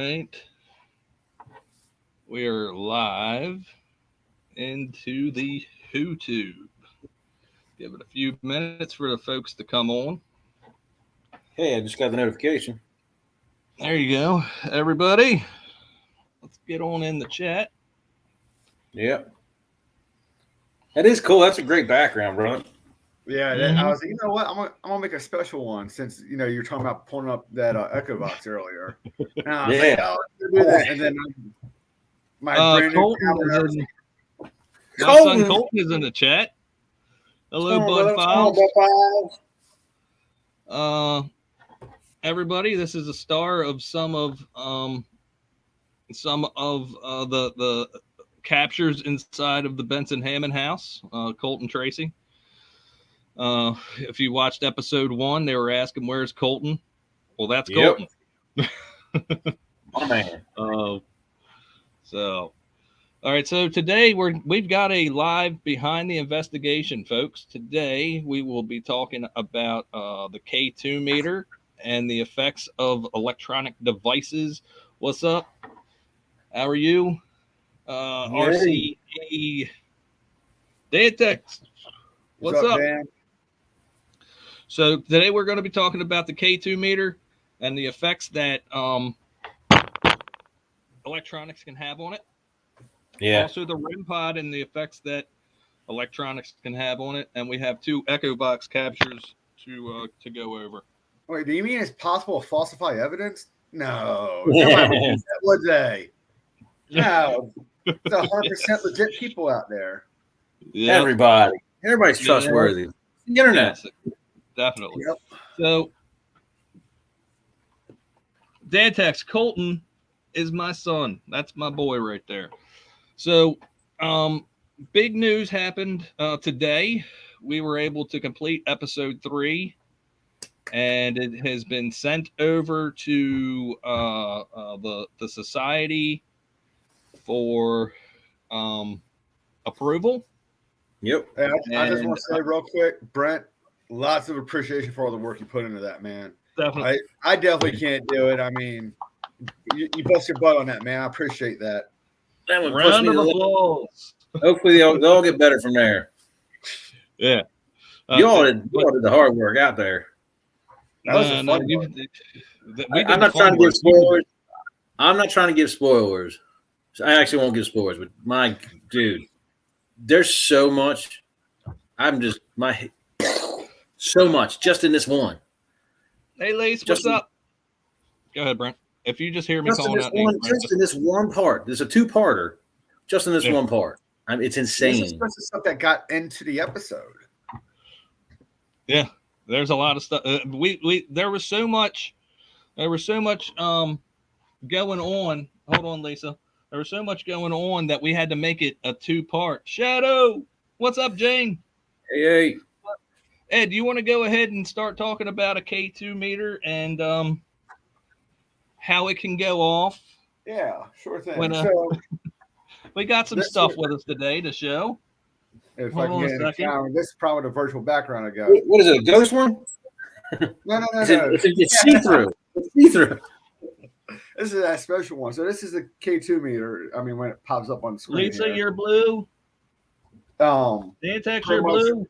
right. We are live into the YouTube. Give it a few minutes for the folks to come on. Hey, I just got the notification. There you go, everybody. Let's get on in the chat. Yep. That is cool. That's a great background, bro. Yeah, I was like, you know what? I'm gonna make a special one since you're talking about pulling up that Echovox earlier. And I was like, oh, let's do this. And then my brand new camera. My son Colton is in the chat. Hello, Bud Files. Everybody, this is a star of some of the captures inside of the Benson Hammond house. Colton Tracy. If you watched episode 1, they were asking where's Colton. Well, that's Colton. My man. So, all right. So today we've got a live behind the investigation, folks. Today we will be talking about the K2 meter and the effects of electronic devices. What's up? How are you? RCA Datex. What's up? Man? So today we're going to be talking about the K2 meter and the effects that electronics can have on it. Yeah. Also the REM pod and the effects that electronics can have on it. And we have 2 Echovox captures to go over. Wait, do you mean it's possible to falsify evidence? No. Nobody would they? No. It's 100% legit people out there. Yep. Everybody's trustworthy. The internet. Yes, definitely. Yep. So Dad text, Colton is my son. That's my boy right there. So big news happened today. We were able to complete episode 3, and it has been sent over to the society for approval. Yep. I just want to say real quick, Brent, lots of appreciation for all the work you put into that, man. Definitely. I definitely can't do it. I mean, you bust your butt on that, man. I appreciate that. Round of applause. Hopefully they'll all get better from there. Yeah. You all did the hard work out there. That was a fun one. I'm not trying to give spoilers. I'm not trying to give spoilers. So I actually won't give spoilers, but my dude, there's so much. So much just in this one. Hey, Lace, what's up? Go ahead, Brent. If you just hear me calling out names, just in this one part. There's a 2-parter. Just in this one part. I mean, it's insane. This is the stuff that got into the episode. Yeah, there's a lot of stuff. There was so much going on. Hold on, Lisa. There was so much going on that we had to make it a 2-part. Shadow, what's up, Jane? Hey. Ed, do you want to go ahead and start talking about a K2 meter and how it can go off? Yeah, sure thing. We got some stuff with us today to show. If I can get in the camera, this is probably the virtual background I got. What is it, a ghost one? No. It's see-through. It's see-through. This is that special one. So this is the K2 meter. I mean, when it pops up on the screen. Lisa, you're blue. Dantex, you're blue.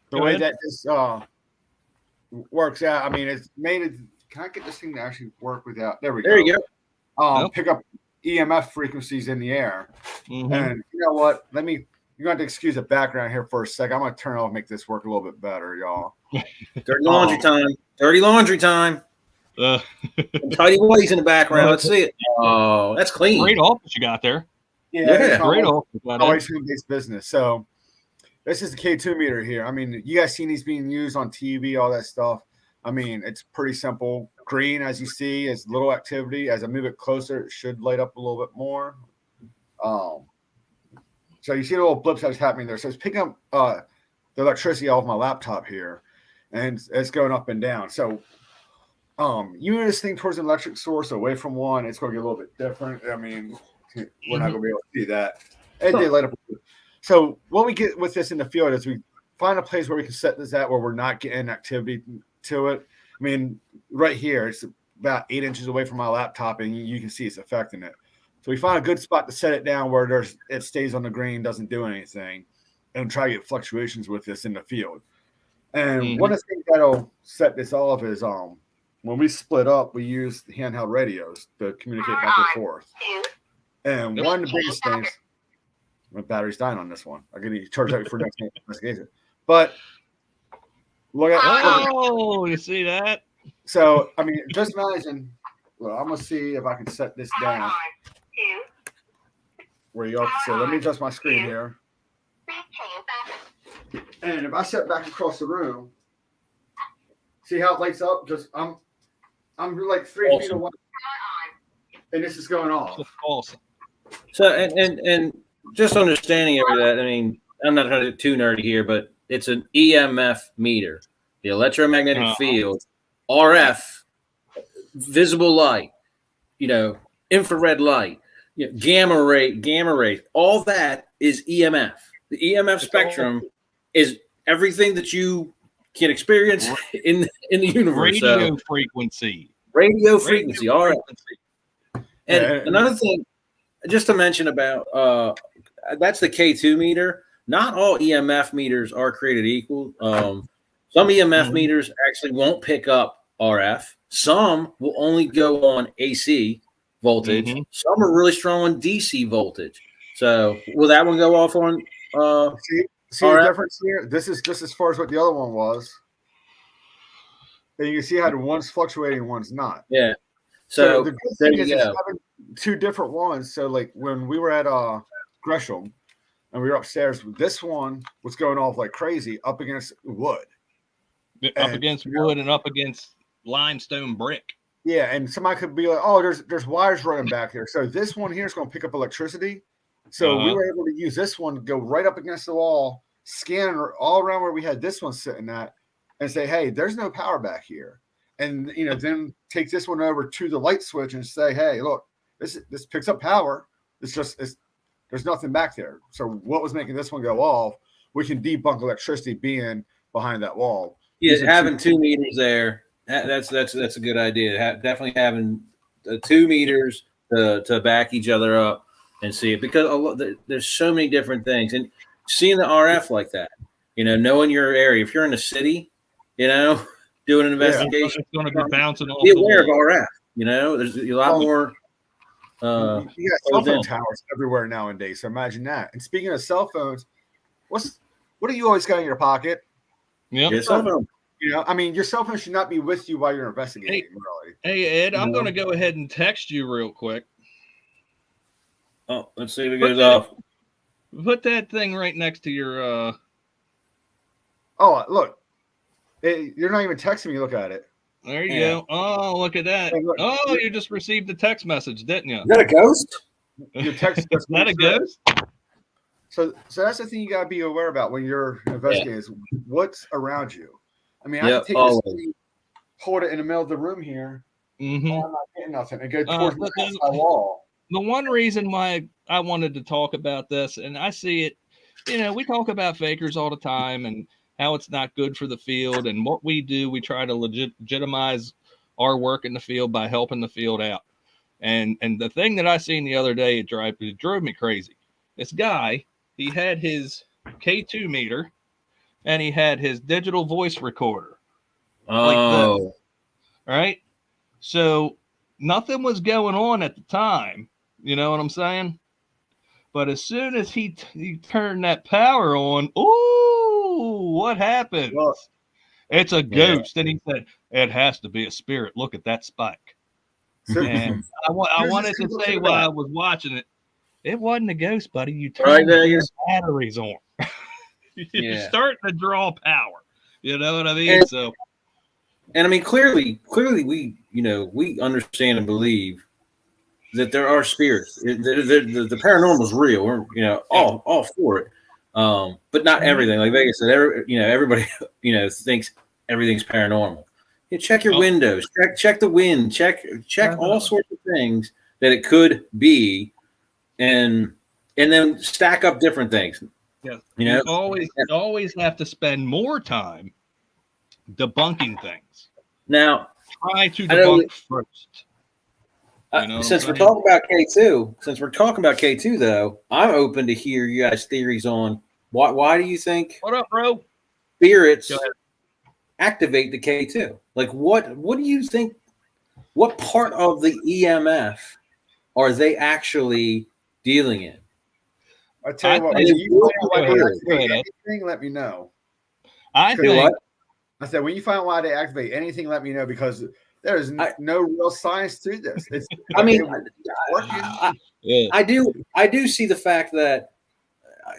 The way that this works out, I mean, it's made it. Can I get this thing to actually work without? There we go. There you go. Pick up EMF frequencies in the air. Mm-hmm. And you know what? You're going to have to excuse the background here for a second. I'm going to turn it off and make this work a little bit better, y'all. Dirty laundry time. Dirty laundry time. Tidy whities in the background. Let's see it. Oh, that's clean. Great office you got there. Yeah. Great office. Always home-based business. So this is the K2 meter here. I mean, you guys seen these being used on TV, all that stuff. I mean, it's pretty simple. Green, as you see, is little activity. As I move it closer, it should light up a little bit more. So you see the little blips that's happening there. So it's picking up the electricity off my laptop here, and it's going up and down. So you move this thing towards an electric source away from one, it's going to get a little bit different. I mean, we're not going to be able to see that. It did light up. So what we get with this in the field is we find a place where we can set this at where we're not getting activity to it. I mean, right here, it's about 8 inches away from my laptop, and you can see it's affecting it. So we find a good spot to set it down where it stays on the green, doesn't do anything, and try to get fluctuations with this in the field. And one of the things that'll set this off is when we split up, we use handheld radios to communicate back and forth. And one of the biggest things, my battery's dying on this one. I'm going to charge that for next investigation. But look at you see that? So, I mean, just imagine. Well, I'm going to see if I can set this down. Where you all can see. Let me adjust my screen here. And if I step back across the room, see how it lights up? Just I'm like 3 feet away, and this is going off. Awesome. So and just understanding every that. I mean, I'm not trying to get too nerdy here, but it's an EMF meter, the electromagnetic field, RF, visible light, infrared light, gamma rays. All that is EMF. The EMF spectrum is everything that you can experience in the universe. Radio frequency, RF. And another thing, just to mention about that's the K2 meter. Not all EMF meters are created equal. Some EMF meters actually won't pick up RF. Some will only go on AC voltage. Some are really strong on DC voltage. So will that one go off on? See the difference here? This is just as far as what the other one was. And you can see how the one's fluctuating, one's not. Yeah. So the good thing is having two different ones. So like when we were at Gresham and we were upstairs, this one was going off like crazy up against wood. Up against wood and up against limestone brick. Yeah, and somebody could be like, "Oh, there's wires running back there." So this one here is going to pick up electricity. So we were able to use this one to go right up against the wall, scan all around where we had this one sitting at, and say, "Hey, there's no power back here." And then take this one over to the light switch and say, "Hey, look, this picks up power. There's nothing back there. So what was making this one go off? We can debunk electricity being behind that wall." Yeah, having 2 meters there, that's a good idea. Definitely having 2 meters to back each other up and see it, because there's so many different things, and seeing the RF like that, knowing your area. If you're in a city, doing an investigation, it's going to be bouncing off. Be aware of RF. There's a lot more. You got cell phone towers everywhere nowadays. So imagine that. And speaking of cell phones, what do you always got in your pocket? Yeah, your cell phone. I mean, your cell phone should not be with you while you're investigating. Really. Hey Ed, I'm going to go ahead and text you real quick. Oh, let's see if it goes off. Put that thing right next to your. Oh, look! You're not even texting me. Look at it. There you go. Oh, look at that. Hey, oh, you just received a text message, didn't you? Is that a ghost? Your text is that a ghost? So that's the thing you gotta be aware about when you're investigating is what's around you. I mean, I can take this thing, hold it in the middle of the room here. I'm not getting nothing. And go towards the wall. The one reason why I wanted to talk about this, and I see it, we talk about fakers all the time and how it's not good for the field. And what we do, we try to legitimize our work in the field by helping the field out. And the thing that I seen the other day, it drove me crazy. This guy, he had his K2 meter and he had his digital voice recorder. Like this, right? So nothing was going on at the time. You know what I'm saying? But as soon as he turned that power on, what happened? Well, it's a ghost. And he said, it has to be a spirit. Look at that spike. And I wanted to say while I was watching it, it wasn't a ghost, buddy. You turned the batteries on. You're starting to draw power. You know what I mean? And I mean, clearly, we understand and believe that there are spirits. The paranormal is real. We're all for it, but not everything. Like Vegas said, everybody thinks everything's paranormal. Check your windows. Check the wind. Check all sorts of things that it could be, and then stack up different things. Yeah, you always have to spend more time debunking things. Now, try to I know debunk first. You know since we're talking about K2, though, I'm open to hear you guys' theories on why do you think What up, bro? spirits Go ahead. activate the K2? Like, what do you think? What part of the EMF are they actually dealing in? I tell you what, think- when you find out why they Go activate ahead. anything, let me know. I Do think what? I said, when you find out why they activate anything, let me know, because there is no real science to this. It's, I mean, working. yeah. I do see the fact that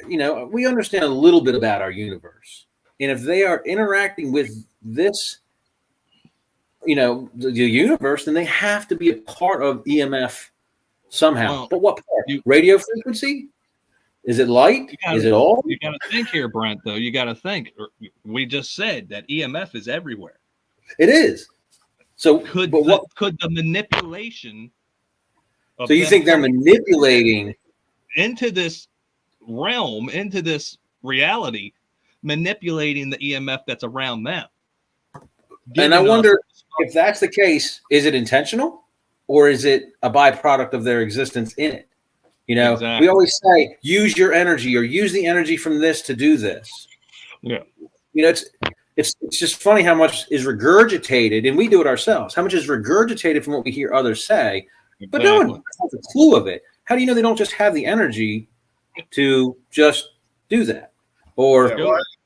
we understand a little bit about our universe, and if they are interacting with this, the universe, then they have to be a part of EMF somehow. Well, but what part? you- Radio frequency? Is it light? Is it all? You got to think here, Brent. Though you got to think. We just said that EMF is everywhere. It is. So Could the manipulation? So you think they're manipulating into this realm, into this reality, manipulating the EMF that's around them? And I wonder if that's the case, is it intentional or is it a byproduct of their existence in it? Exactly. We always say, use your energy or use the energy from this to do this. Yeah. It's just funny how much is regurgitated, and we do it ourselves. How much is regurgitated from what we hear others say, but no one has a clue of it. How do you know they don't just have the energy to just do that? Or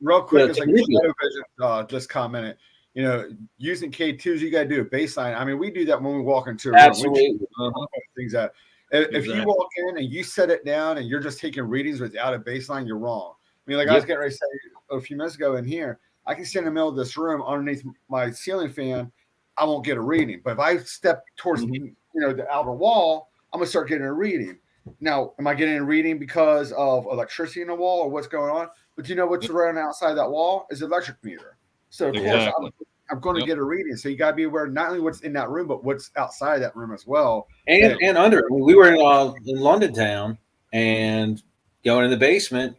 real quick, it's like just commented. Using K2s, you got to do a baseline. I mean, we do that when we walk into a room. Absolutely. Things that if you walk in and you set it down and you're just taking readings without a baseline, you're wrong. I mean, like I was getting ready to say a few minutes ago in here, I can stand in the middle of this room underneath my ceiling fan, I won't get a reading. But if I step towards the outer wall, I'm gonna start getting a reading. Now, am I getting a reading because of electricity in the wall or what's going on? But you know what's around outside that wall is the electric meter. So of course I'm going to get a reading. So you got to be aware not only what's in that room, but what's outside that room as well. And under. We were in London town and going in the basement,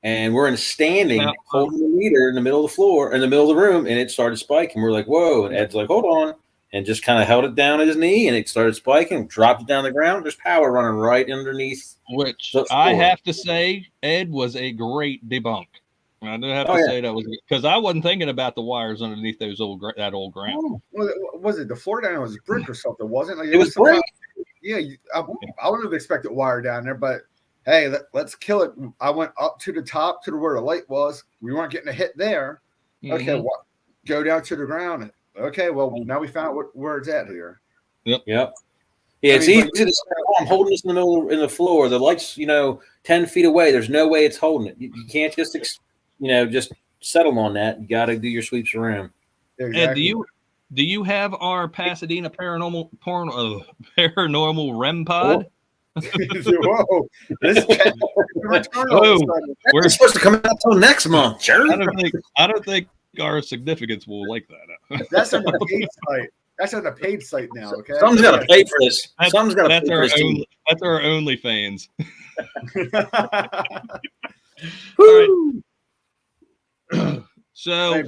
and we're standing holding the meter in the middle of the floor, in the middle of the room, and it started spiking. We're like, whoa. And Ed's like, hold on. And just kind of held it down at his knee, and it started spiking, dropped it down the ground. There's power running right underneath. Which I have to say, Ed was a great debunk. I do have to say that was because I wasn't thinking about the wires underneath that old ground. Well, was it the floor down there was brick or something? Wasn't like it was brick? I wouldn't have expected wire down there, but hey, let's kill it. I went up to the top to where the light was. We weren't getting a hit there. Okay, go down to the ground. Okay, well now we found out where it's at here. Yep. Yeah, it's easy to say, I'm holding this in the floor. The light's 10 feet away. There's no way it's holding it. You can't just just settle on that. You got to do your sweeps around. Exactly. Ed, do you have our Pasadena Paranormal REM pod? Whoa, we're supposed to come out until next month, Jared. I don't think our significance will like that. That's on the paid site. That's on the paid site now. Okay, someone's got to pay for this. Someone's got to pay for this. That's our OnlyFans. So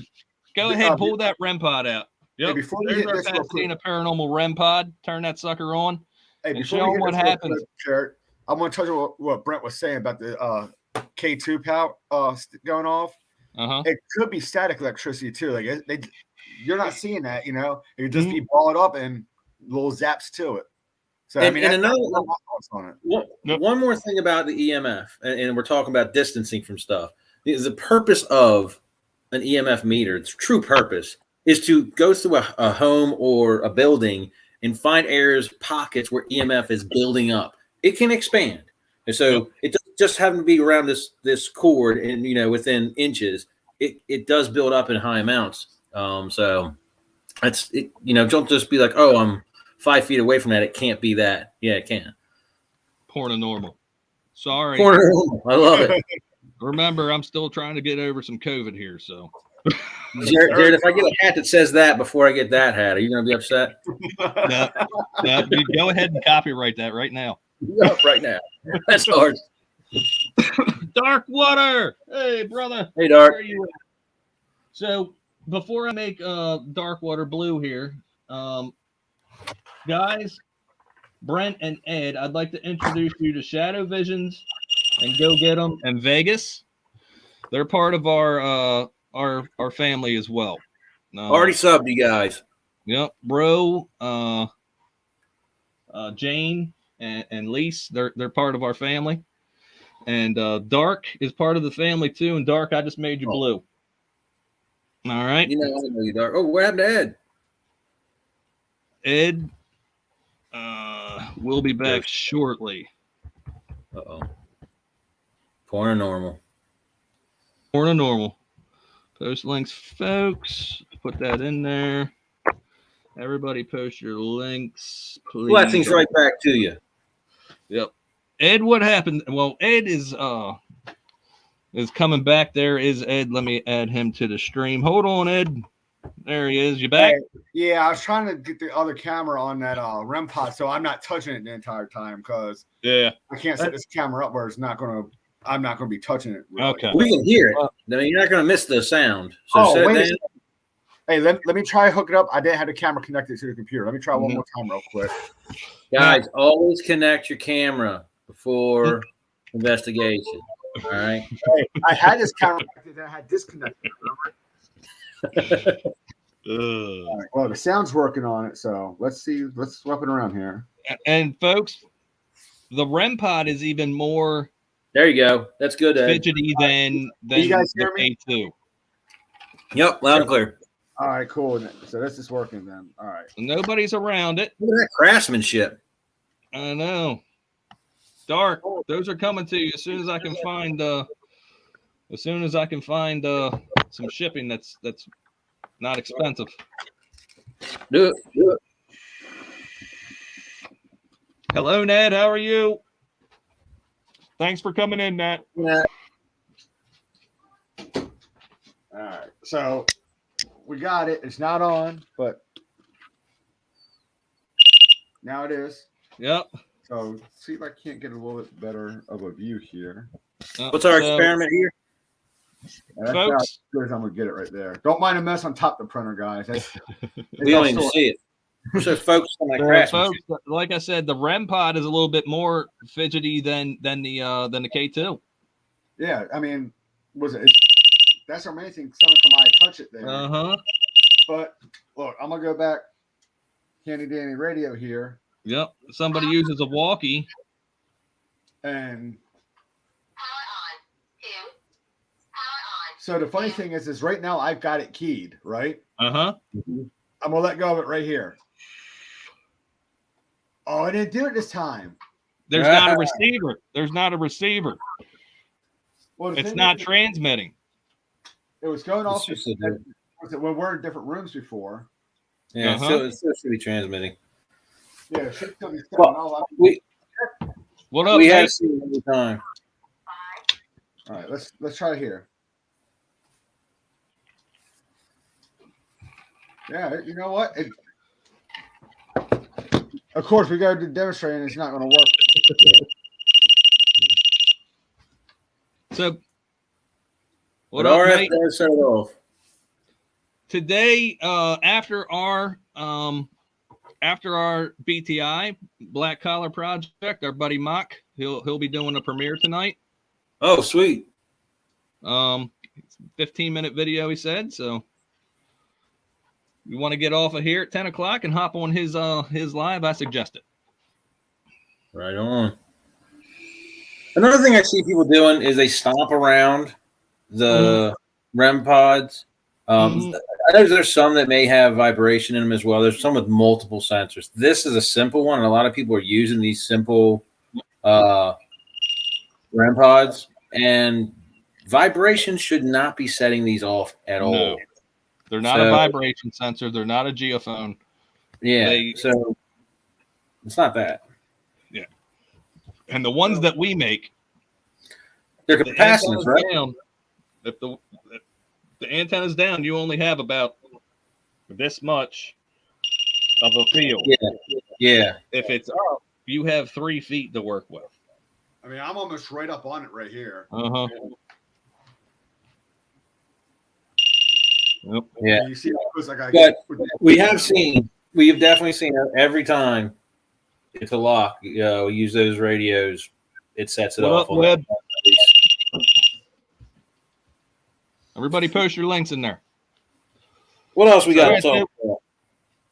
go ahead, pull that REM pod out. Yep. Before there's our Pasadena Paranormal REM pod. Turn that sucker on. And show them what happens. Jared, I'm going to touch on what Brent was saying about the K2 power going off. It could be static electricity too. Like you're not seeing that, it could just be balled up and little zaps to it. So one more thing about the EMF, and we're talking about distancing from stuff. The purpose of an EMF meter, its true purpose, is to go through a home or a building and find areas, pockets where EMF is building up. It can expand. And so it doesn't just happen to be around this cord and, within inches. It does build up in high amounts. So that's it. Don't just be like, oh, I'm 5 feet away from that. It can't be that. Yeah, it can. Paranormal. Sorry. Paranormal. I love it. Remember, I'm still trying to get over some COVID here, so. Jared, if I get a hat that says that before I get that hat, are you going to be upset? No, you go ahead and copyright that right now. Yep, right now. That's hard. Dark Water. Hey, brother. Hey, Dark. Where are you at? So before I make Dark Water blue here, Guys, Brent and Ed, I'd like to introduce you to Shadow Visions and Go Get 'Em in Vegas. They're part of our family as well. Already subbed you guys. Yep, bro. Jane and Lise, they're part of our family. And Dark is part of the family too. And Dark, I just made you blue. All right. You know, I know you, Dark. Oh, what happened to Ed? Ed will be back shortly. Uh-oh. Paranormal. Paranormal. Post links, folks. Put that in there. Everybody post your links, please. Blessings right back to you. Yep. Ed, what happened? Well, Ed is coming back. There is Ed. Let me add him to the stream. Hold on, Ed. There he is. You back? Yeah, I was trying to get the other camera on that REM pod, so I'm not touching it the entire time because I can't set this camera up where I'm not gonna be touching it. Really. Okay. We can hear it. I mean, you're not gonna miss the sound. So wait. Hey, let me try hook it up. I didn't have the camera connected to the computer. Let me try one more time real quick. Guys, always connect your camera before investigation. All right. Hey, I had this camera connected and I had disconnected. All right, well, the sound's working on it, so let's see. Let's swap it around here. And folks, the REM pod is even more. There you go. That's good, Ed. Fidgety than you guys hear the me? A2. Yep, loud and clear. All right, cool. So this is working then. All right. Nobody's around it. Look at that craftsmanship. I know. Dark. Those are coming to you as soon as I can find. Some shipping that's not expensive. Do it. Hello, Ned. How are you? Thanks for coming in, Ned. Yeah. All right. So we got it. It's not on, but now it is. Yep. So see if I can't get a little bit better of a view here. What's our experiment here? That's Folks, as good as I'm gonna get it right there. Don't mind a mess on top of the printer, guys. We don't even see it. We're so focused on that craftsmanship. folks, like I said, the REM pod is a little bit more fidgety than the K2. Yeah, I mean, that's amazing. Someone come by and touch it there. But look, I'm gonna go back. Handy Danny Radio here. Yep. Somebody uses a walkie. And so the funny thing is right now I've got it keyed, right? I'm gonna let go of it right here. Oh, I didn't do it this time. There's not a receiver. There's not a receiver. Well, it's not transmitting. It was going off. When we're in different rooms before. Yeah, so it still should be transmitting. Yeah, it should still be what up? We have seen it every time. All right, let's try it here. Yeah, you know what? Of course, we got to demonstrate, and it's not going to work. So, what RF does set it off. Today, after our BTI Black Collar Project, our buddy Mock, he'll be doing a premiere tonight. Oh, sweet. 15-minute video, he said. So you want to get off of here at 10 o'clock and hop on his live, I suggest it. Right on. Another thing I see people doing is they stomp around the REM pods. I know there's some that may have vibration in them as well. There's some with multiple sensors. This is a simple one, and a lot of people are using these simple REM pods. And vibration should not be setting these off at all. They're not a vibration sensor. They're not a geophone. Yeah, so it's not that. Yeah. And the ones that we make, they're capacitors, right? Down, if the antenna's down, you only have about this much of a field. Yeah. If it's up, you have 3 feet to work with. I mean, I'm almost right up on it right here. Yep. Yeah. You see, but we have seen We have definitely seen it every time it's a lock. We use those radios. It sets it What off. up, Web? Everybody post your links in there. What else we got? Right, So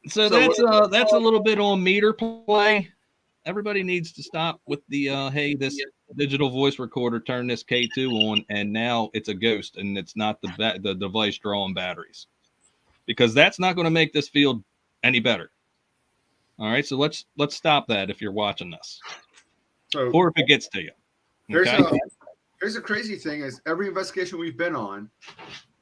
so that's a little bit on meter play. Everybody needs to stop with the hey, this digital voice recorder, turn this K2 on, and now it's a ghost, and it's not the device drawing batteries, because that's not going to make this field any better. All right, so let's stop that if you're watching this, or if it gets to you. Okay? Here's the crazy thing: is every investigation we've been on,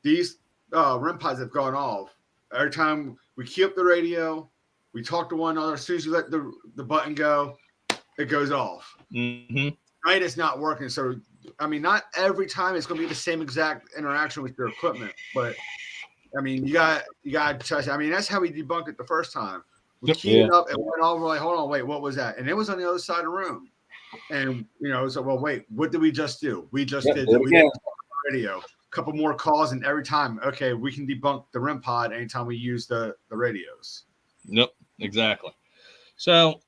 these REM pods have gone off. Every time we key up the radio, we talk to one another. As soon as you let the button go, it goes off. Mm-hmm. Right, it's not working. So, I mean, not every time it's going to be the same exact interaction with your equipment, but I mean, you got to test it. I mean, that's how we debunked it the first time. We keyed it up and went all, we're like, hold on, wait, what was that? And it was on the other side of the room. And so, well, wait, what did we just do? We just did the radio. A couple more calls, and every time, okay, we can debunk the REM pod anytime we use the radios. Yep, exactly. So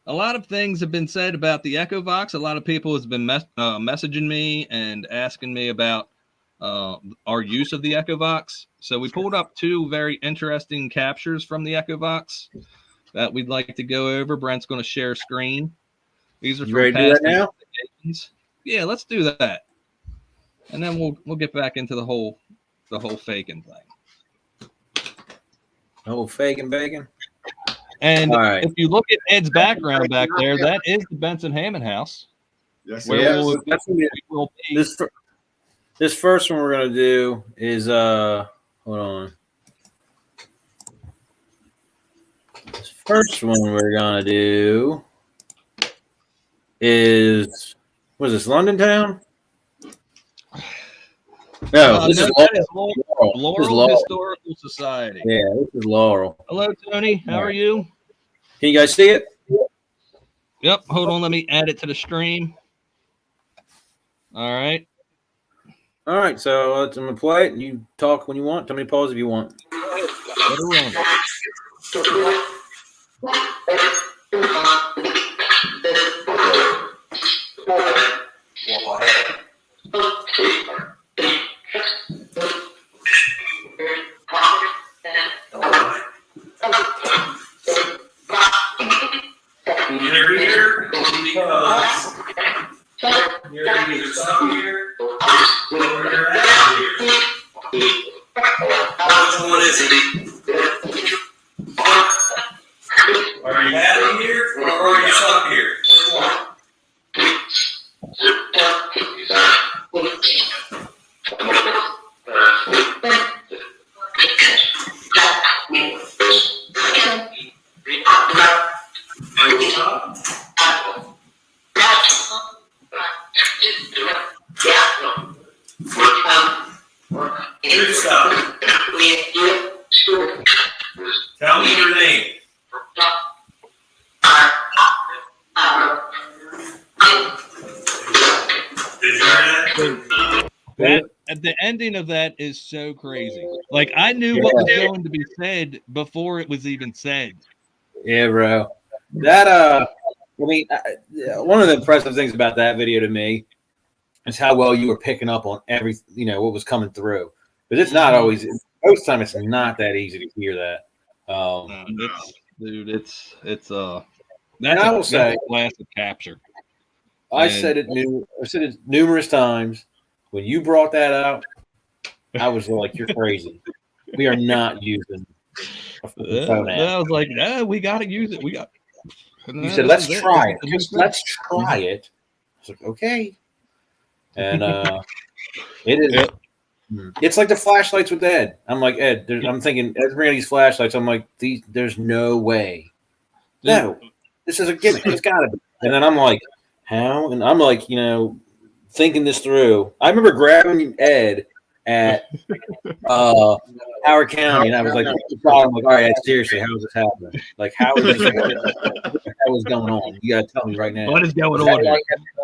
a lot of things have been said about the Echovox. A lot of people has been messaging me and asking me about our use of the Echovox. So we pulled up two very interesting captures from the Echovox that we'd like to go over. Brent's going to share screen. These are from past investigations. Yeah, let's do that, and then we'll get back into the whole faking thing. Oh, faking bacon. And if you look at Ed's background back there, that is the Benson Hammond house. Yes, this first one we're gonna do is hold on. This first one we're gonna do is, what is this, London Town? No, this is Laurel Historical Society. Yeah, this is Laurel. Hello, Tony. How are you? Can you guys see it? Yep. Hold on. Let me add it to the stream. All right. All right. So I'm going to play it. You talk when you want. Tell me to pause if you want. Let her You're here because you're either stuck here or you're out here. Which one is it? Are you happy here or are you stuck here? Which one? Good stuff. Tell me your name. Did you hear that? At the ending of that is so crazy. Like, I knew what was going to be said before it was even said. Yeah, bro. That I mean, one of the impressive things about that video to me is how well you were picking up on every, what was coming through. But it's not always. Most of the time, it's not that easy to hear that. It's that's I will say, a classic capture. I said it numerous times. When you brought that out, I was like, "You're crazy. We are not using a phone app." I was like, "No, we got to use it. We got." You said, "Let's try it. Just let's try it." I was like, "Okay," and it is. Yep. It's like the flashlights with Ed. I'm like, Ed. I'm thinking Ed's bringing these flashlights. I'm like, there's no way. No, this is a gimmick. It's got to be. And then I'm like, how? And I'm like, thinking this through. I remember grabbing Ed at Howard County, and I was like, I'm like, all right, Ed, seriously, how is this happening? Like, how is this happening? What the hell is going on? You got to tell me right now. What is going on? Going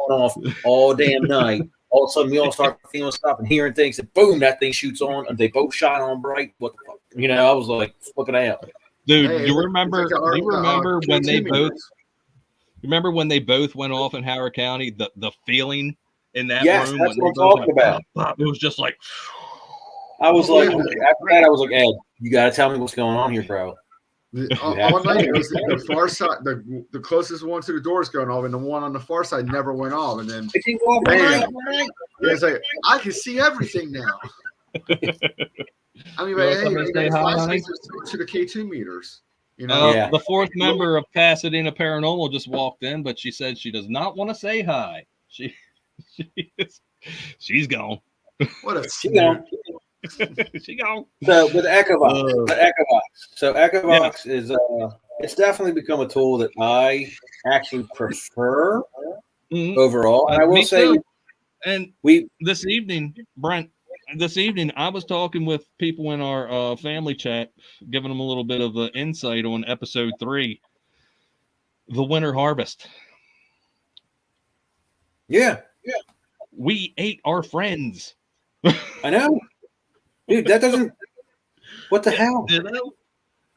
off all damn night. All of a sudden, we all start feeling stuff and hearing things, and boom, that thing shoots on, and they both shine on bright. What the fuck? I was like, flipping out. Dude, Hey, you it's remember? like Do you remember when they KT both? meters. Remember when they both went off in Howard County? The feeling in that Yes, room that's when what they I'm both talking about. pop, it was just like. I was Oh, like, yeah. after that, I was like, Ed, you got to tell me what's going on here, bro. All night it was the far side, the closest one to the doors going off, and the one on the far side never went off. And then It didn't go off all bam, night, all night. it's like I can see everything now. I mean, You but want hey, somebody they to say got hi, flashlights to the K2 meters. You know, Yeah. The fourth member of Pasadena Paranormal just walked in, but she said she does not want to say hi. She's gone. what a You know, She gone. so with Echovox, Uh, so Echovox is it's definitely become a tool that I actually prefer mhm. overall. And I will Me say too. And we this evening, Brent, I was talking with people in our family chat, giving them a little bit of insight on episode 3, the winter harvest. yeah, We ate our friends. I know. Dude, that doesn't what the hell? You know?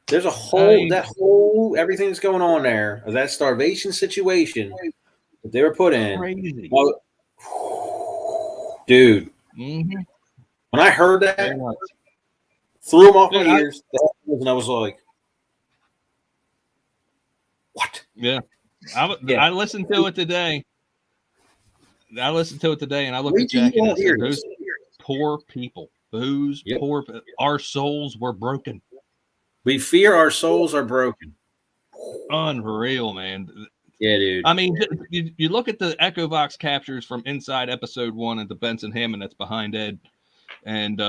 There's a whole everything that's going on there, that starvation situation that they were put in. Crazy. Well, dude, Mm-hmm. when I heard that, Very much. threw them off my Dude, ears, and I was like, "What?" Yeah. Yeah. I listened to it today. And I looked Wait at till you Jackie and I all hear said, this. those poor people, our souls were broken. We fear our souls are broken. Unreal, man. Yeah, dude. I mean, you look at the Echovox captures from inside episode 1 and the Benson Hammond that's behind Ed and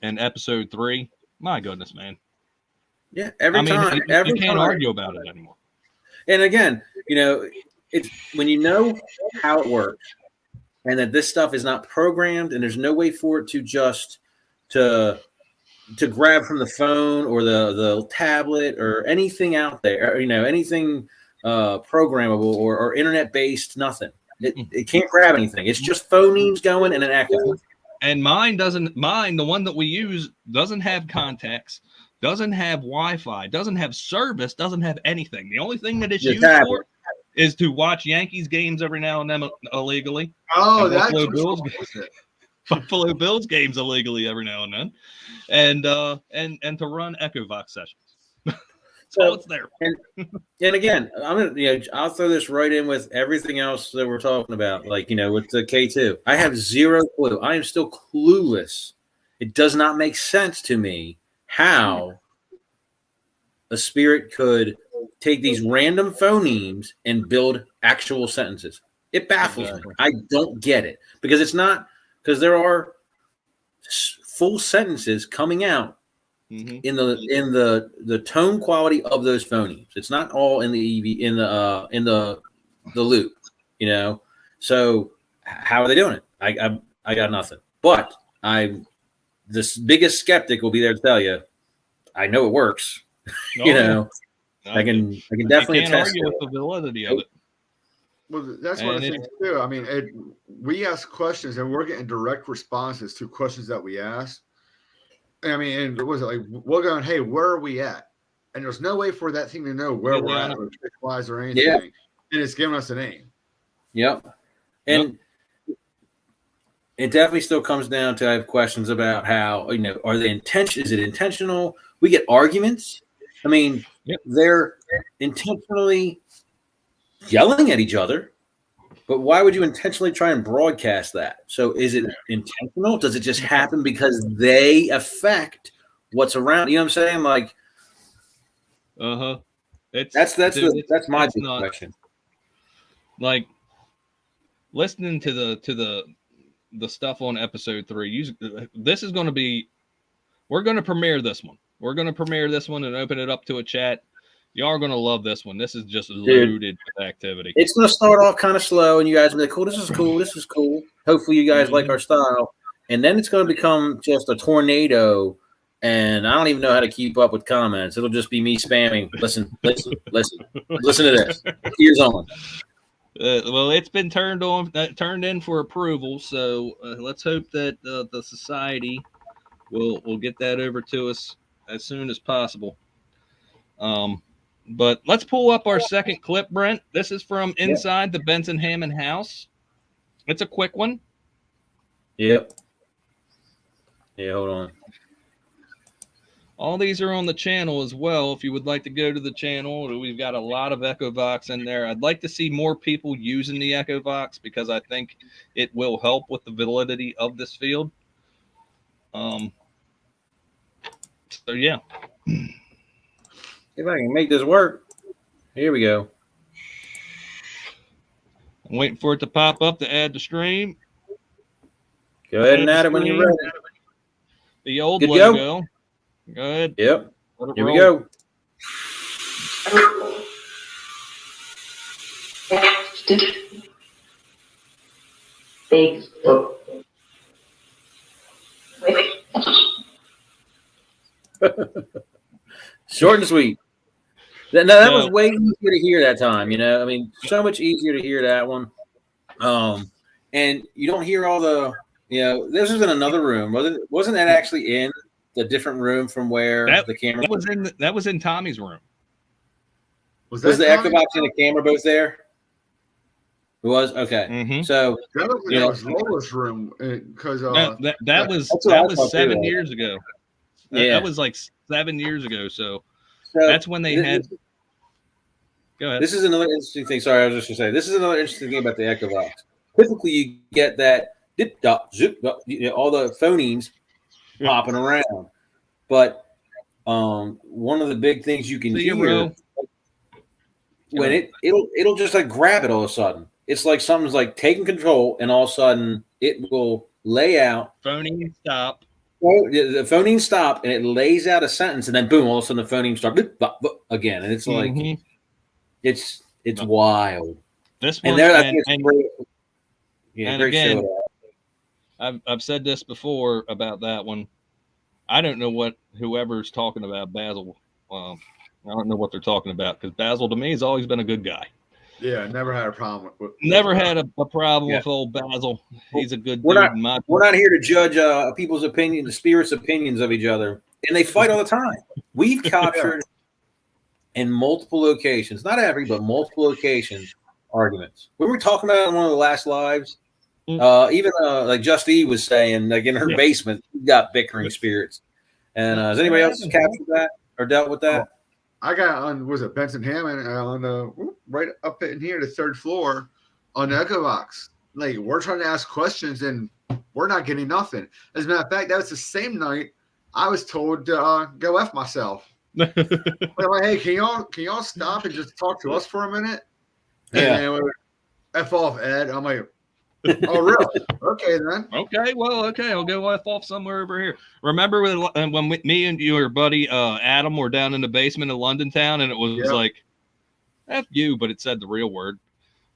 episode 3. My goodness, man. Yeah, every time. You can't argue about it anymore. And again, it's when you know how it works and that this stuff is not programmed and there's no way for it to just to grab from the phone or the tablet or anything out there, or, anything programmable or internet based, nothing. It can't grab anything. It's just phonemes going and an echo. And mine, the one that we use, doesn't have contacts, doesn't have Wi-Fi, doesn't have service, doesn't have anything. The only thing that it's used for is to watch Yankees games every now and then illegally. oh, And that's Buffalo Bills games illegally every now and then, and to run Echovox sessions. So it's there. And again, I'll throw this right in with everything else that we're talking about, like with the K2. I have zero clue. I am still clueless. It does not make sense to me how a spirit could take these random phonemes and build actual sentences. It baffles me. I don't get it because there are full sentences coming out in the tone quality of those phonemes. It's not all in the in the loop, So how are they doing it? I got nothing. But the biggest skeptic will be there to tell you, I know it works. I can definitely attest argue with the validity of it. Well, that's one of the things too. I mean, we ask questions and we're getting direct responses to questions that we ask. I mean, and was it like we're going, hey, where are we at? And there's no way for that thing to know where we're at or wise or anything. Yeah. And it's giving us a name. Yep. And it definitely still comes down to I have questions about how, are they is it intentional? We get arguments. I mean, they're intentionally yelling at each other, but why would you intentionally try and broadcast that? So is it intentional? Does it just happen because they affect what's around? You know what I'm saying? Like, that's my big question. Like listening to the stuff on episode 3. This is going to be. We're going to premiere this one. We're going to premiere this one and open it up to a chat. Y'all are going to love this one. This is just loaded with activity. It's going to start off kind of slow, and you guys will be like, cool, this is cool, this is cool. Hopefully you guys like our style. And then it's going to become just a tornado, and I don't even know how to keep up with comments. It'll just be me spamming. Listen to this. Ears on. Well, it's been turned in for approval, so let's hope that the society will get that over to us as soon as possible. But let's pull up our second clip, Brent. This is from inside the Benson Hammond house. It's a quick one. Yep. Yeah, hold on. All these are on the channel as well. If you would like to go to the channel, we've got a lot of Echovox in there. I'd like to see more people using the Echovox because I think it will help with the validity of this field. So yeah. If I can make this work. Here we go. I'm waiting for it to pop up to add the stream. Go ahead and add it when you're ready. The old Good logo. Go ahead. Yep. Here we go. Short and sweet. That was way easier to hear that time. You know, I mean, so much easier to hear that one. And you don't hear all the. You know, this was in another room. Wasn't that actually in the different room from where the camera? That was in Tommy's room. Was the Echovox and the camera both there? It was okay. Mm-hmm. So that was Lola's room because that was 7 years ago. That was like 7 years ago. So that's when they had. Go ahead. This is another interesting thing. Sorry, I was just going to say this is another interesting thing about the Echovox. Typically, you get that dip dot zip dot, all the phonemes popping around, but one of the big things you can hear when it'll just like grab it all of a sudden. It's like something's like taking control, and all of a sudden it will lay out. Phoneme stop. Well, the phoneme stop, and it lays out a sentence, and then boom! All of a sudden the phoneme start again, and it's like it's wild. This one, and again, I've said this before about that one. I don't know what whoever's talking about Basil. I don't know what they're talking about because Basil to me has always been a good guy. Yeah, never had a problem with. Never had a problem with old Basil. He's a good dude. We're not here to judge people's opinions, the spirits' opinions of each other, and they fight all the time. We've captured in multiple locations, not every, but multiple locations, arguments. We were talking about it in one of the last lives. Even like Just E was saying, like in her basement, we got bickering spirits. And has anybody else captured that or dealt with that? I got on, was it Benson Hammond on the right up in here, the third floor on the Echovox. Like, we're trying to ask questions and we're not getting nothing. As a matter of fact, that was the same night I was told to go F myself. I'm like, hey, can y'all stop and just talk to us for a minute? And we F off, Ed. I'm like, oh, really? Okay, then. Okay, I'll go F off somewhere over here. Remember when me and your buddy Adam were down in the basement of London Town, and it was like, F you, but it said the real word.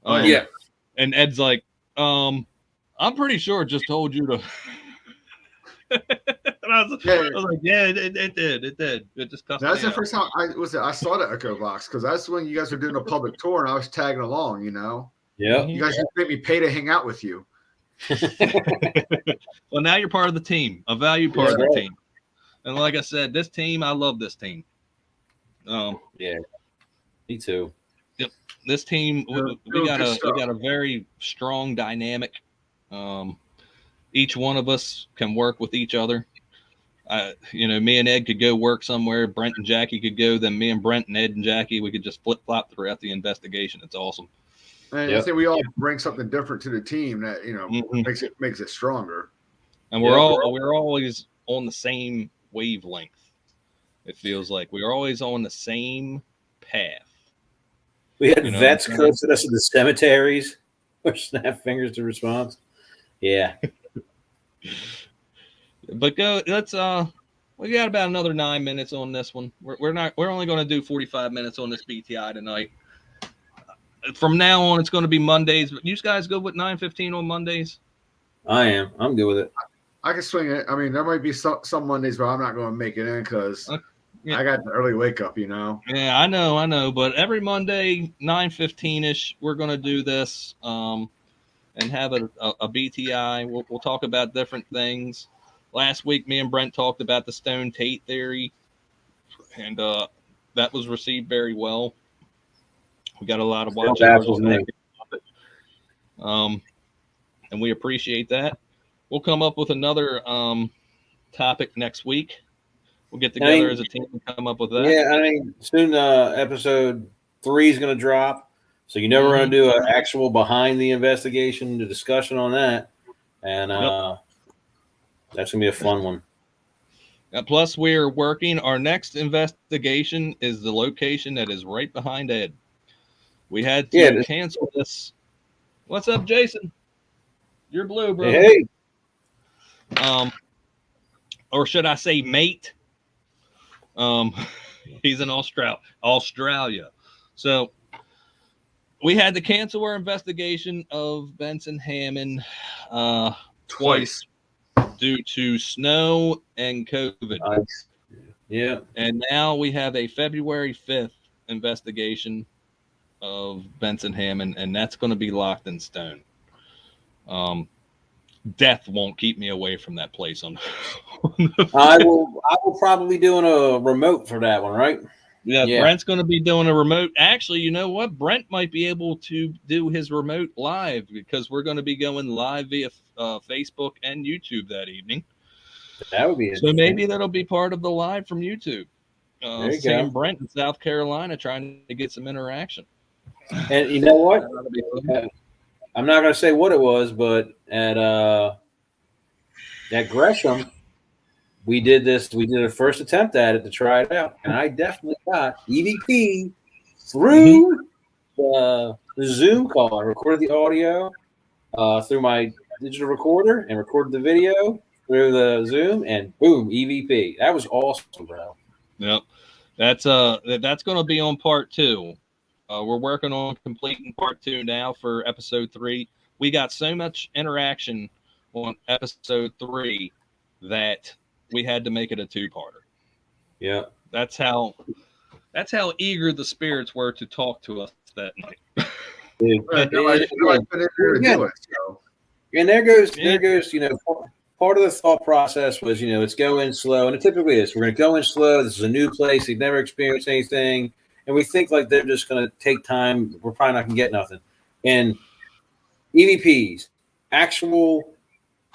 And Ed's like, I'm pretty sure it just told you to. And I was like, yeah, it did. It just cussed That's me the first time I saw the Echovox, because that's when you guys were doing a public tour and I was tagging along, you know. Yeah. You guys just made me pay to hang out with you. Well, now you're part of the team, a valued part of the team. And like I said, this team, I love this team. Yeah, me too. Yep, this team, we got a very strong dynamic. Each one of us can work with each other. Me and Ed could go work somewhere. Brent and Jackie could go. Then me and Brent and Ed and Jackie, we could just flip flop throughout the investigation. It's awesome. And I think we all bring something different to the team that makes it stronger. And we're always on the same wavelength. It feels like we're always on the same path. We had vets close to us in the cemeteries or snap fingers to response. Yeah. But let's we got about another 9 minutes on this one. We're only going to do 45 minutes on this BTI tonight. From now on, it's going to be Mondays. But you guys go with 9:15 on Mondays? I am. I'm good with it. I can swing it. I mean, there might be some Mondays where I'm not going to make it in because I got the early wake up, you know. Yeah, I know. But every Monday, 9:15ish, we're going to do this and have a BTI. We'll talk about different things. Last week, me and Brent talked about the Stone Tate theory, and that was received very well. We got a lot of watch That hours was on me. that. And we appreciate that. We'll come up with another topic next week. We'll get together as a team and come up with that. Yeah, I mean, soon episode 3 is going to drop. So you know we're going to do an actual behind the investigation, the discussion on that. And that's going to be a fun one. Plus, we're working. Our next investigation is the location that is right behind Ed. We had to cancel this. What's up, Jason? You're blue, bro. Hey. Or should I say mate? He's in Australia. So we had to cancel our investigation of Benson Hammond twice due to snow and COVID. Yeah. And now we have a February 5th investigation of Benson Hammond, and that's going to be locked in stone. Death won't keep me away from that place. I will probably doing a remote for that one, right? Yeah, Brent's going to be doing a remote. Actually, you know what? Brent might be able to do his remote live because we're going to be going live via Facebook and YouTube that evening. That would be so maybe that'll be part of the live from YouTube. There you Seeing go. Brent in South Carolina trying to get some interaction. And you know what? I'm not going to say what it was, but at Gresham, we did this. We did a first attempt at it to try it out, and I definitely got EVP through the Zoom call. I recorded the audio through my digital recorder and recorded the video through the Zoom, and boom, EVP. That was awesome, bro. Yep, that's going to be on part 2. We're working on completing part 2 now for episode 3. We got so much interaction on episode 3 that we had to make it a 2-parter. Yeah, that's how eager the spirits were to talk to us that night. And there goes, you know, part of the thought process was, you know, it's go in slow, and it typically is. We're going to go in slow. This is a new place. They've never experienced anything. And we think like they're just going to take time. We're probably not going to get nothing. And EVPs, actual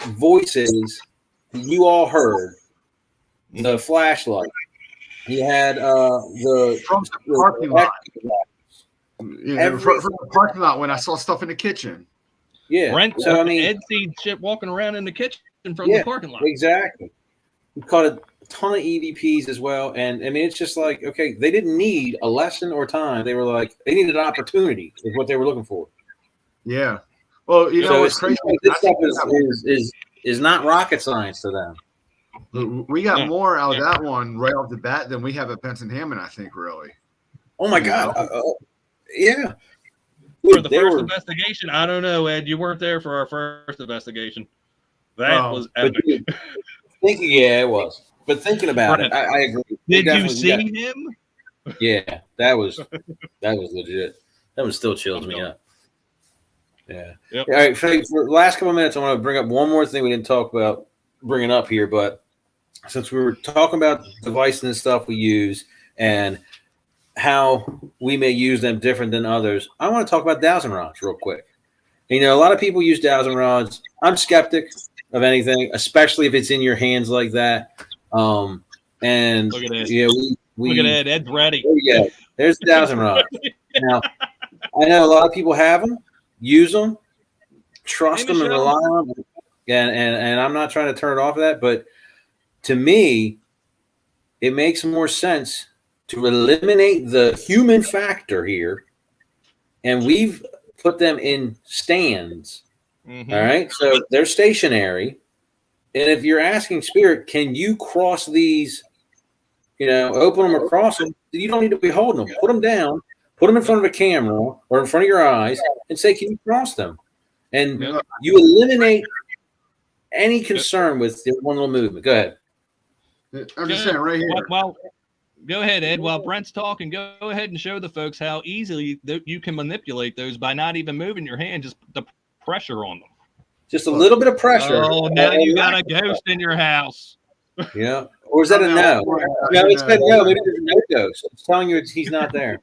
voices you all heard, the flashlight. He had from the parking lot. From the parking lot when I saw stuff in the kitchen. Yeah. Brent, so I mean, Ed seen shit walking around in the kitchen from the parking lot. Exactly. We caught a ton of EVPs as well. And I mean, it's just like, okay, they didn't need a lesson or time. They were like, they needed an opportunity is what they were looking for. Yeah. Well, you know what's crazy? Like this stuff is not rocket science to them. We got more out of that one right off the bat than we have at Benson Hammond, I think, really. Oh my God. Yeah. For the first investigation, I don't know, Ed. You weren't there for our first investigation. That was epic. It was. But thinking about it, I agree. Did you see him? Yeah, that was legit. That one still chills me up. Yeah. Yep. All right. For the last couple of minutes, I want to bring up one more thing we didn't talk about bringing up here, but since we were talking about devices and stuff we use and how we may use them different than others, I want to talk about dowsing rods real quick. You know, a lot of people use dowsing rods. I'm skeptic of anything, especially if it's in your hands like that. And look at Ed. Yeah, look at Ed. Ed's ready. There you go. There's the dowsing rod. Now, I know a lot of people have them, use them, trust them, and rely on them. And I'm not trying to turn it off of that, but to me, it makes more sense to eliminate the human factor here, and we've put them in stands. Mm-hmm. All right, so they're stationary, and if you're asking spirit, can you cross these? You know, open them or cross them. You don't need to be holding them. Put them down. Put them in front of a camera or in front of your eyes, and say, "Can you cross them?" And you eliminate any concern with one little movement. Go ahead. I'm just saying right here. Well, go ahead, Ed. While Brent's talking, go ahead and show the folks how easily you can manipulate those by not even moving your hand, just the pressure on them. Just a little bit of pressure. Oh, now you got a ghost in your house. Yeah. Or is that a no? No, it said no. Maybe there's a no ghost. It's telling you he's not there.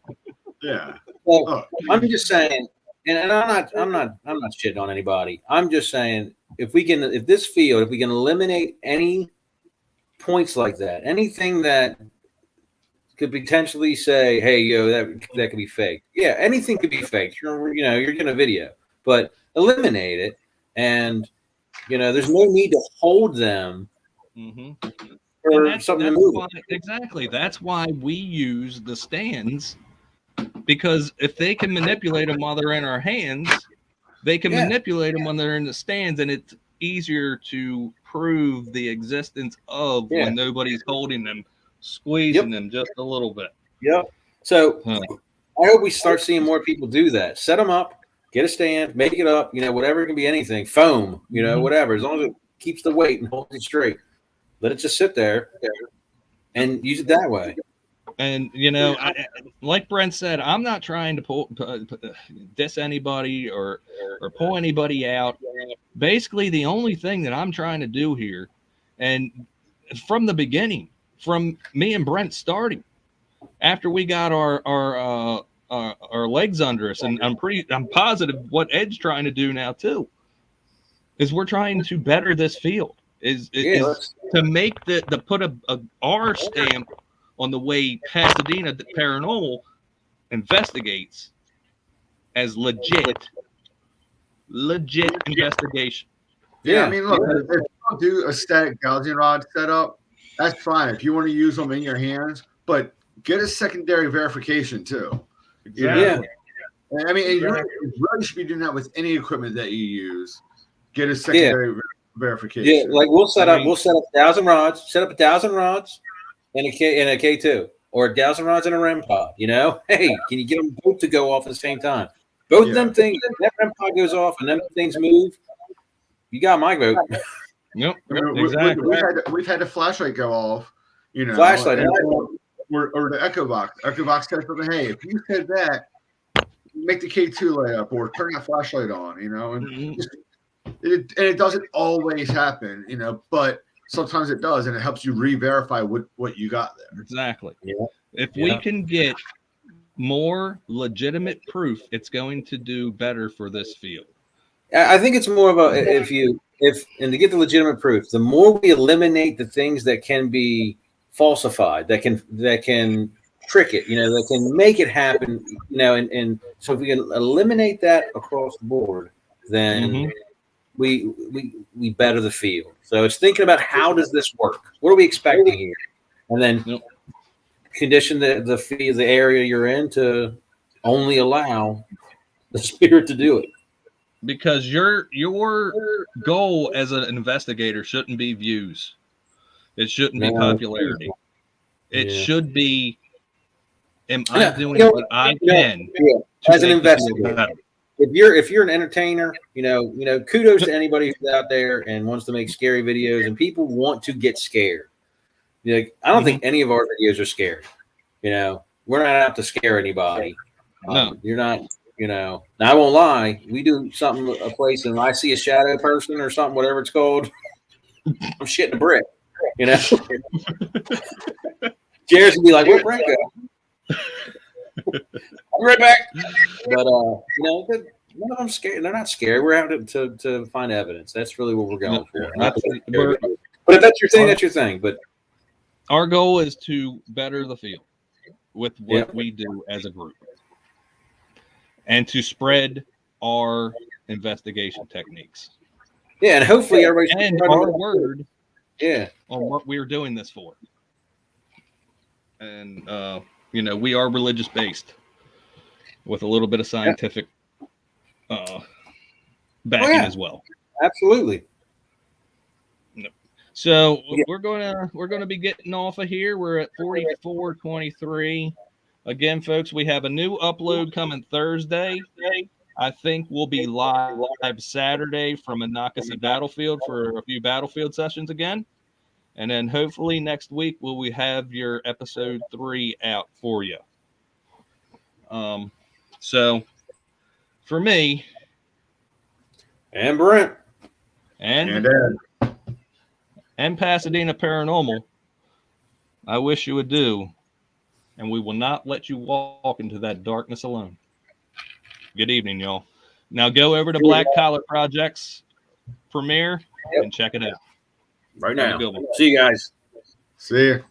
Yeah. Well, Oh, I'm just saying, and I'm not shitting on anybody. I'm just saying if we can eliminate any points like that, anything that could potentially say, hey, yo, that could be fake. Yeah, anything could be fake. You're getting a video, but eliminate it, and there's no need to hold them for something to move. Exactly. That's why we use the stands, because if they can manipulate them while they're in our hands, they can manipulate them when they're in the stands, and it's easier to prove the existence of when nobody's holding them, squeezing them just a little bit. Yep. So I hope we start seeing more people do that. Set them up, get a stand, make it up, whatever. It can be anything, foam, whatever, as long as it keeps the weight and holds it straight. Let it just sit there and use it that way. And like Brent said, I'm not trying to diss anybody or pull anybody out. Basically, the only thing that I'm trying to do here, and from the beginning, from me and Brent starting, after we got our legs under us, and I'm positive what Ed's trying to do now too, is we're trying to better this field. Is to make put a R stamp on the way Pasadena Paranormal investigates as legit investigation. Yeah, I mean, look, if you don't do a static gouging rod setup, that's fine. If you want to use them in your hands, but get a secondary verification too. Exactly. Yeah. I mean, you really should be doing that with any equipment that you use. Get a secondary verification. Yeah, like we'll set up 1,000 rods, set up 1,000 rods in a K2, or 1,000 rods in a REM pod. Hey, can you get them both to go off at the same time? Both of them things, that REM pod goes off and them things move. You got my vote. Yep, exactly. We've had a flashlight go off, Flashlight, or the Echovox. Echovox says something. Hey, if you said that, make the K2 light up, or turn that flashlight on. And it doesn't always happen, but sometimes it does, and it helps you re-verify what you got there. Exactly. Yeah. If we can get more legitimate proof, it's going to do better for this field. I think it's more of a to get the legitimate proof, the more we eliminate the things that can be falsified, that can trick it, that can make it happen, and so if we can eliminate that across the board, then we better the field. So it's thinking about how does this work? What are we expecting here? And then condition the area you're in to only allow the spirit to do it. Because your goal as an investigator shouldn't be views. It shouldn't be popularity. It should be, am I doing what I can as an investigator? If you're an entertainer, kudos to anybody who's out there and wants to make scary videos, and people want to get scared. I don't think any of our videos are scary. We're not out to scare anybody. No, you're not. Now I won't lie. We do a place, and I see a shadow person or something, whatever it's called. I'm shitting a brick. Jared's gonna be like, "Where'd Brent go?" I'll be right back. But none of them scared. They're not scared. We're out to find evidence. That's really what we're going for. But if that's your thing, that's your thing. But our goal is to better the field with what we do as a group, and to spread our investigation techniques. Yeah, and hopefully everybody's and our word. Yeah, on what we're doing this for. And we are religious based with a little bit of scientific backing as well. Absolutely. So we're gonna be getting off of here. We're at 44:23. Again, folks, we have a new upload coming Thursday. I think we'll be live Saturday from Anacostia Battlefield for a few battlefield sessions again. And then hopefully next week we have your episode 3 out for you. So for me and Brent and Ed and Pasadena Paranormal, I wish you would do, and we will not let you walk into that darkness alone. Good evening, y'all. Now go over to Black Collar Projects premiere and check it out. Right Have a now. good one. See you guys. See you.